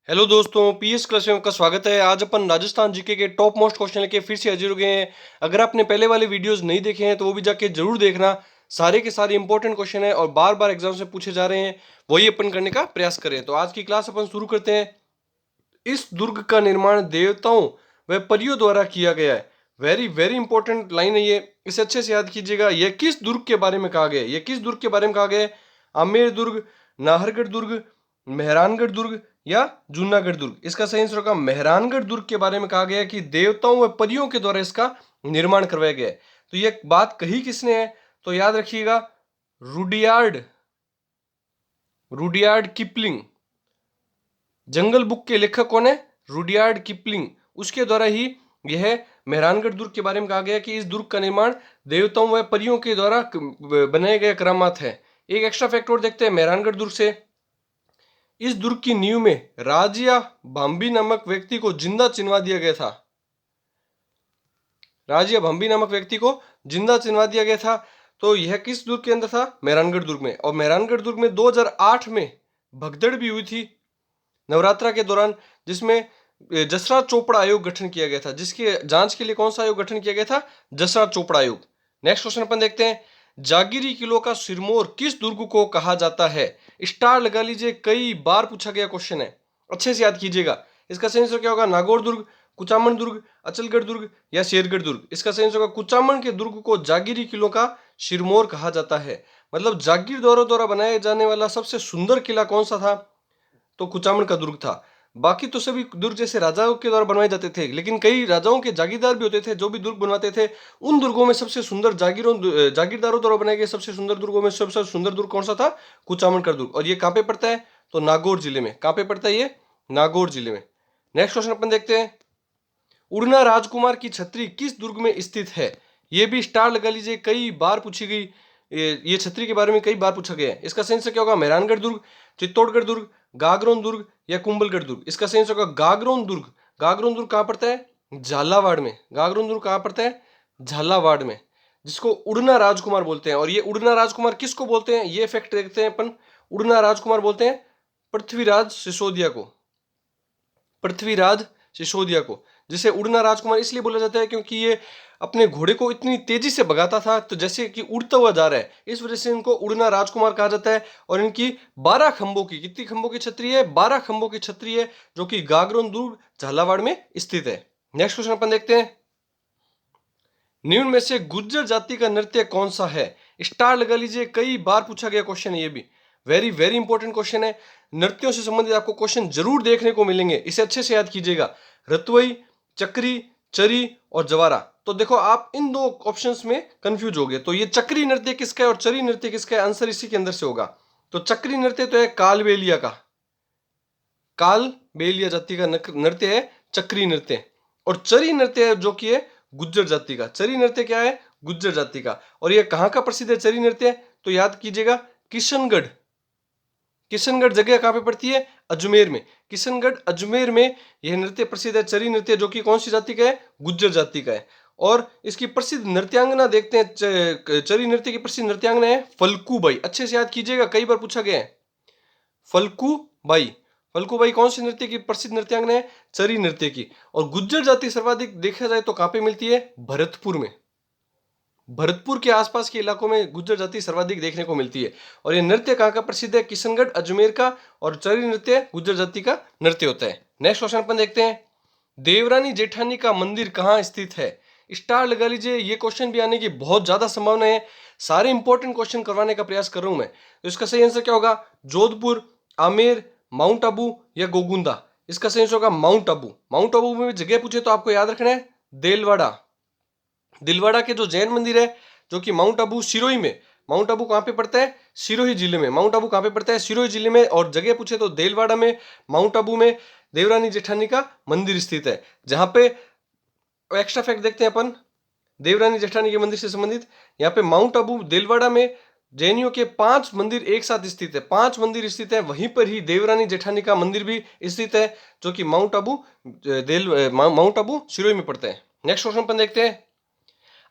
Hello दोस्तों, PS class में आपका स्वागत है। आज अपन राजस्थान जीके के टॉप मोस्ट क्वेश्चन लेके फिर से हाजिर हो गए हैं। अगर आपने पहले वाले वीडियोस नहीं देखे हैं तो वो भी जाके जरूर देखना। सारे के सारे इंपॉर्टेंट क्वेश्चन है और बार बार एग्जाम से पूछे जा रहे हैं, वही अपन करने का प्रयास करें। तो आज की क्लास अपन शुरू करते हैं। इस दुर्ग का निर्माण देवताओं व परियों द्वारा किया गया है। वेरी वेरी इंपॉर्टेंट लाइन है ये, इसे अच्छे से याद कीजिएगा। यह किस दुर्ग के बारे में कहा गया है? यह किस दुर्ग के बारे में कहा गया है? आमेर दुर्ग, नाहरगढ़ दुर्ग, मेहरानगढ़ दुर्ग या जूनागढ़ दुर्ग? इसका सही आंसर होगा मेहरानगढ़ दुर्ग के बारे में कहा गया है कि देवताओं व परियों के द्वारा इसका निर्माण करवाया गया है। तो यह बात कही किसने है? तो याद रखिएगा, रुडियार्ड रुडियार्ड किपलिंग। जंगल बुक के लेखक कौन है? Rudyard Kipling. उसके द्वारा ही यह मेहरानगढ़ दुर्ग के बारे में कहा गया कि इस दुर्ग का निर्माण देवताओं व परियों के द्वारा बनाए गए करामात है। एक एक्स्ट्रा फैक्ट और देखते हैं मेहरानगढ़ दुर्ग से। इस दुर्ग की नींव में राजिया भांबी नामक व्यक्ति को जिंदा चिनवा दिया गया था। राजिया भांबी नामक व्यक्ति को जिंदा चिनवा दिया गया था। तो यह किस दुर्ग के अंदर था? मेहरानगढ़ दुर्ग में। और मेहरानगढ़ दुर्ग में 2008 में भगदड़ भी हुई थी नवरात्रा के दौरान, जिसमें जसराज चोपड़ा आयोग गठन किया गया था। जिसकी जांच के लिए कौन सा आयोग गठन किया गया था? जसराज चोपड़ा आयोग। नेक्स्ट क्वेश्चन अपन देखते हैं। जागीरी किलो का सिरमौर किस दुर्ग को कहा जाता है? स्टार लगा लीजिए, कई बार पूछा गया क्वेश्चन है, अच्छे से याद कीजिएगा। इसका सही आंसर क्या होगा? नागौर दुर्ग, कुचामन दुर्ग, अचलगढ़ दुर्ग या शेरगढ़ दुर्ग? इसका सही आंसर होगा कुचामन के दुर्ग को जागीरी किलो का सिरमौर कहा जाता है। मतलब जागीरदारों द्वारा बनाया जाने वाला सबसे सुंदर किला कौन सा था? तो कुचामन का दुर्ग था। बाकी तो सभी दुर्ग जैसे राजाओं के द्वारा बनवाए जाते थे, लेकिन कई राजाओं के जागीरदार भी होते थे जो भी दुर्ग बनवाते थे। उन दुर्गों में सबसे सुंदर जागीरदारों द्वारा बनाए गए सबसे सुंदर दुर्गों में सबसे सुंदर दुर्ग कौन सा था? कुचामन का दुर्ग। और ये कहाँ पे पड़ता है? तो नागौर जिले में। कहाँ पे पड़ता है ये? नागौर जिले में। नेक्स्ट क्वेश्चन अपन देखते हैं। उड़ना राजकुमार की छतरी किस दुर्ग में स्थित है? ये भी स्टार लगा लीजिए, कई बार पूछी गई। ये छतरी के बारे में कई बार पूछा गया है। इसका सही आंसर क्या होगा? मेहरानगढ़ दुर्ग, चित्तौड़गढ़ दुर्ग, गागरोन दुर्ग या कुंभलगढ़ दुर्ग? इसका सही आंसर होगा गागरोन दुर्ग। गागरोन दुर्ग कहाँ पड़ता है? झालावाड़ में। गागरोन दुर्ग कहाँ पड़ता है? झालावाड़ में, जिसको उड़ना राजकुमार बोलते हैं। और ये उड़ना राजकुमार किसको बोलते हैं? ये फैक्ट देखते हैं अपन। उड़ना राजकुमार बोलते हैं पृथ्वीराज सिसोदिया को। पृथ्वीराज सिसोदिया को, जिसे उड़ना राजकुमार इसलिए बोला जाता है क्योंकि ये अपने घोड़े को इतनी तेजी से भगाता था, तो जैसे कि उड़ता हुआ जा रहा है, इस वजह से इनको उड़ना राजकुमार कहा जाता है। और इनकी 12 खंभों की, कितनी खंभों की छतरी है? 12 खंभों की छतरी है, जो कि गागरोन दुर्ग झालावाड़ में स्थित है। नेक्स्ट क्वेश्चन अपन देखते हैं। निम्न में से गुज्जर जाति का नृत्य कौन सा है? स्टार लगा लीजिए, कई बार पूछा गया क्वेश्चन है ये भी। वेरी वेरी इंपॉर्टेंट क्वेश्चन है। नृत्यों से संबंधित आपको क्वेश्चन जरूर देखने को मिलेंगे, इसे अच्छे से याद कीजिएगा। रतवई, चक्री, चरी और जवारा। तो देखो, आप इन दो ऑप्शंस में कंफ्यूज हो गए। तो ये चक्री नृत्य किसका है और चरी नृत्य किसका है? आंसर इसी के अंदर से होगा। तो चक्री नृत्य तो है कालबेलिया का। कालबेलिया जाति का नृत्य है चक्री नृत्य। और चरी नृत्य है जो कि है गुज्जर जाति का। चरी नृत्य क्या है? गुज्जर जाति का। और यह कहां का प्रसिद्ध है चरी नृत्य? तो याद कीजिएगा, किशनगढ़। किशनगढ़ जगह कहां पे पड़ती है? अजमेर में। किशनगढ़ अजमेर में यह नृत्य प्रसिद्ध है, चरी नृत्य, जो कि कौन सी जाति का है? गुज्जर जाति का है। और इसकी प्रसिद्ध नृत्यांगना देखते हैं। चरी नृत्य की प्रसिद्ध नृत्यांगना है फल्कूबाई। अच्छे से याद कीजिएगा, कई बार पूछा गया है। फल्कूबाई। फल्कूबाई कौन सी नृत्य की प्रसिद्ध नृत्यांगना है? चरी नृत्य की। और गुज्जर जाति सर्वाधिक देखा जाए तो कहां पे मिलती है? भरतपुर में। भरतपुर के आसपास के इलाकों में गुज्जर जाति सर्वाधिक देखने को मिलती है। और ये नृत्य कहां का प्रसिद्ध है? किशनगढ़ अजमेर का। और चरी नृत्य गुज्जर जाति का नृत्य होता है। नेक्स्ट क्वेश्चन अपन देखते हैं। देवरानी जेठानी का मंदिर कहां स्थित है? स्टार लगा लीजिए, ये क्वेश्चन भी आने की बहुत ज्यादा संभावना है। सारे इंपॉर्टेंट क्वेश्चन करवाने का प्रयास कर रहा हूं मैं। तो इसका सही आंसर क्या होगा? जोधपुर, आमेर, माउंट आबू या गोगुंदा? इसका सही आंसर होगा माउंट आबू। माउंट आबू में जगह पूछे तो आपको याद रखना है देलवाड़ा। दिलवाड़ा के जो जैन मंदिर है, जो कि माउंट आबू सिरोही में। माउंट आबू कहां पे पड़ता है? सिरोही जिले में। माउंट आबू कहां पे पड़ता है? सिरोही जिले में। और जगह पूछे तो देलवाड़ा में, माउंट आबू में देवरानी जेठानी का मंदिर स्थित है। जहां पे एक्स्ट्रा फैक्ट देखते हैं अपन देवरानी जेठानी के मंदिर से संबंधित। यहाँ पे माउंट आबू देलवाड़ा में जैनियों के 5 मंदिर एक साथ स्थित है। 5 मंदिर स्थित है, वहीं पर ही देवरानी जेठानी का मंदिर भी स्थित है, जो कि माउंट आबू सिरोही में पड़ता है। नेक्स्ट क्वेश्चन अपन देखते हैं।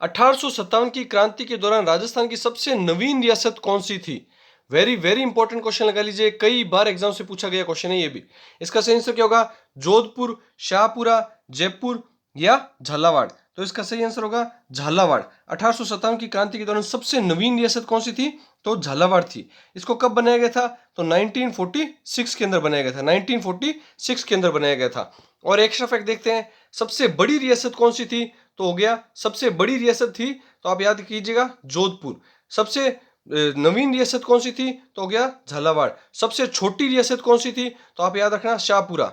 1857 की क्रांति के दौरान राजस्थान की सबसे नवीन रियासत कौन सी थी? वेरी वेरी इंपॉर्टेंट क्वेश्चन लगा लीजिए, कई बार एग्जाम से पूछा गया क्वेश्चन है ये भी। इसका सही आंसर क्या होगा? जोधपुर, शाहपुरा, जयपुर या झालावाड़। तो इसका सही आंसर होगा झालावाड़। 1857 की क्रांति के दौरान सबसे नवीन रियासत कौन सी थी? तो झालावाड़ थी। इसको कब बनाया गया था? तो 1946 के अंदर बनाया गया था। 1946 के अंदर बनाया गया था। और एक्स्ट्रा फैक्ट देखते हैं, सबसे बड़ी रियासत कौन सी थी? तो हो गया, सबसे बड़ी रियासत थी तो आप याद कीजिएगा जोधपुर। सबसे नवीन रियासत कौन सी थी? तो हो गया झालावाड़। सबसे छोटी रियासत कौन सी थी? तो आप याद रखना शाहपुरा।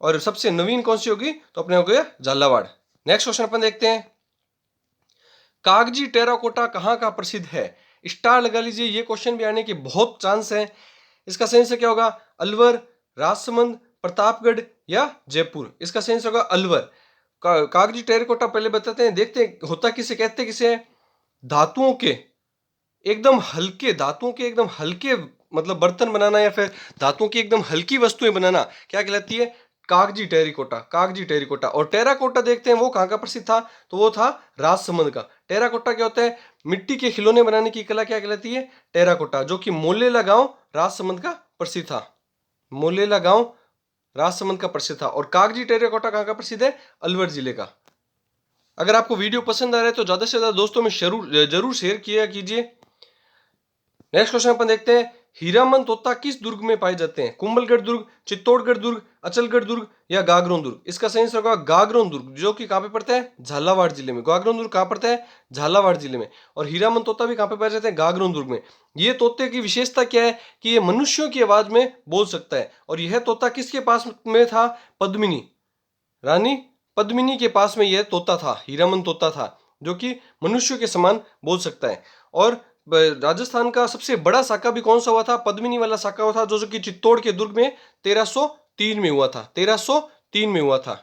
और सबसे नवीन कौन सी होगी? तो अपने हो गया झालावाड़। नेक्स्ट क्वेश्चन अपन देखते हैं, कागजी टेराकोटा कहाँ का प्रसिद्ध है? स्टार लगा लीजिए, ये क्वेश्चन भी आने के बहुत चांस है। इसका सही आंसर क्या होगा? अलवर, राजसमंद, प्रतापगढ़ या जयपुर। इसका सही आंसर होगा अलवर। कागजी टेराकोटा पहले बताते हैं, देखते हैं होता किसे कहते किसे। धातुओं के एकदम हल्के, धातुओं के एकदम हल्के मतलब बर्तन बनाना या फिर धातुओं की एकदम हल्की वस्तुएं बनाना क्या कहलाती है? कागजी टेरिकोटा। कागजी टेरिकोटा। और टेराकोटा देखते हैं वो कहाँ का प्रसिद्ध था? तो वो था राजसमंद का। टेराकोटा क्या होता है? मिट्टी के खिलौने बनाने की कला क्या कहलाती है? टेराकोटा, जो कि मोलेला गांव राजसमंद का प्रसिद्ध था। मोलेला गांव राजसमंद का प्रसिद्ध था। और कागजी टेराकोटा कहाँ का प्रसिद्ध है? अलवर जिले का। अगर आपको वीडियो पसंद आ रहा है तो ज्यादा से ज्यादा दोस्तों में जरूर शेयर किया कीजिए। नेक्स्ट क्वेश्चन अपन देखते हैं, हीरामन तोता किस दुर्ग में पाए जाते हैं? कुंभलगढ़ दुर्ग, चित्तौड़गढ़ दुर्ग, अचलगढ़ दुर्ग या गागरोन दुर्ग। इसका सही आंसर होगा गागरोन दुर्ग, जो कि कहां पे पड़ता है? झालावाड़ जिले में। गागरोन दुर्ग कहां पड़ता है? झालावाड़ जिले में। और हीरामन तोता भी कहां पे पाए जाते हैं? गागरोन दुर्ग में। ये तोते की विशेषता क्या है कि ये मनुष्यों की आवाज में बोल सकता है। और यह तोता किसके पास में था? पद्मिनी, रानी पद्मिनी के पास में यह तोता था, हीरामन तोता था, जो कि मनुष्यों के समान बोल सकता है। और राजस्थान का सबसे बड़ा साका भी कौन सा हुआ था? पद्मिनी वाला साका हुआ था, जो कि चित्तौड़ के दुर्ग में 1303 में हुआ था। 1303 में हुआ था।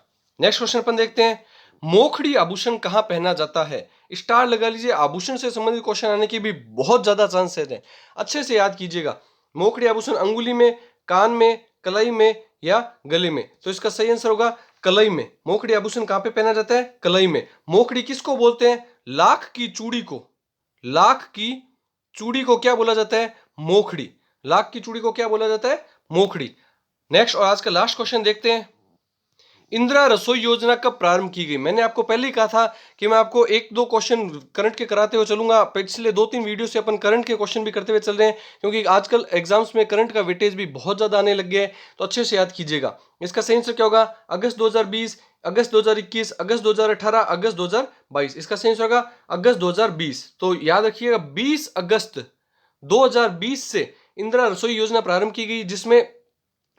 नेक्स्ट क्वेश्चन अपन देखते हैं, मोखड़ी आभूषण कहाँ पहना जाता है? स्टार लगा लीजिए, आभूषण से संबंधित क्वेश्चन आने की भी बहुत ज्यादा चांसेस है, अच्छे से याद कीजिएगा। मोखड़ी आभूषण अंगुली में, कान में, कलाई में या गले में। तो इसका सही आंसर होगा कलाई में। मोखड़ी आभूषण कहां पे पहना जाता है? कलाई में। मोखड़ी किसको बोलते हैं? लाख की चूड़ी को। लाख की चूड़ी को क्या बोला जाता है? मोखड़ी। लाख की चूड़ी को क्या बोला जाता है? मोखड़ी। नेक्स्ट और आज का लास्ट क्वेश्चन देखते हैं, इंदिरा रसोई योजना कब प्रारंभ की गई? मैंने आपको पहले ही कहा था कि मैं आपको एक दो क्वेश्चन करंट के कराते हुए चलूंगा। पिछले 2-3 वीडियो से अपन करंट के क्वेश्चन भी करते हुए चल रहे हैं, क्योंकि आजकल एग्जाम्स में करंट का वेटेज भी बहुत ज्यादा आने लग गया है। तो अच्छे से याद कीजिएगा। इसका सही आंसर क्या होगा? अगस्त 2020, अगस्त 2021, अगस्त 2018, अगस्त 2022। इसका सही आंसर होगा अगस्त 2020। तो याद रखिएगा 20 अगस्त 2020 से इंदिरा रसोई योजना प्रारंभ की गई, जिसमें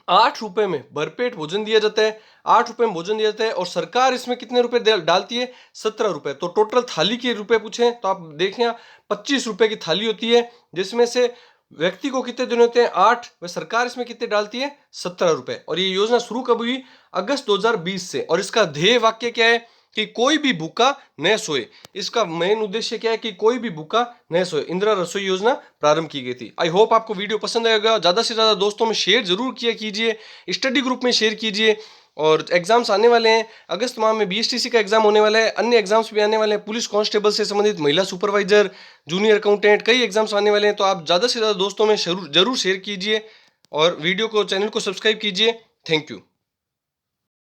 8 रुपए में भरपेट भोजन दिया जाता है। 8 रुपए में भोजन दिया जाता है। और सरकार इसमें कितने रुपए डालती है? 17 रुपए। तो टोटल थाली के रुपए पूछे तो आप देखें 25 रुपए की थाली होती है, जिसमें से व्यक्ति को कितने देने होते हैं? 8। वह सरकार इसमें कितने डालती है? 17 रुपए। और ये योजना शुरू कब हुई? अगस्त 2020 से। और इसका ध्येय वाक्य क्या है? कि कोई भी भूखा न सोए। इसका मेन उद्देश्य क्या है? कि कोई भी भूखा न सोए। इंदिरा रसोई योजना प्रारंभ की गई थी। आई होप आपको वीडियो पसंद आएगा। ज्यादा से ज्यादा दोस्तों में शेयर जरूर किया कीजिए, स्टडी ग्रुप में शेयर कीजिए। और एग्जाम्स आने वाले हैं, अगस्त माह में बीएसटीसी का एग्जाम होने वाला है, अन्य एग्जाम्स भी आने वाले हैं, पुलिस कांस्टेबल से संबंधित, महिला सुपरवाइजर, जूनियर अकाउंटेंट, कई एग्जाम्स आने वाले हैं। तो आप ज्यादा से ज्यादा दोस्तों में जरूर शेयर कीजिए और वीडियो को, चैनल को सब्सक्राइब कीजिए। Thank you.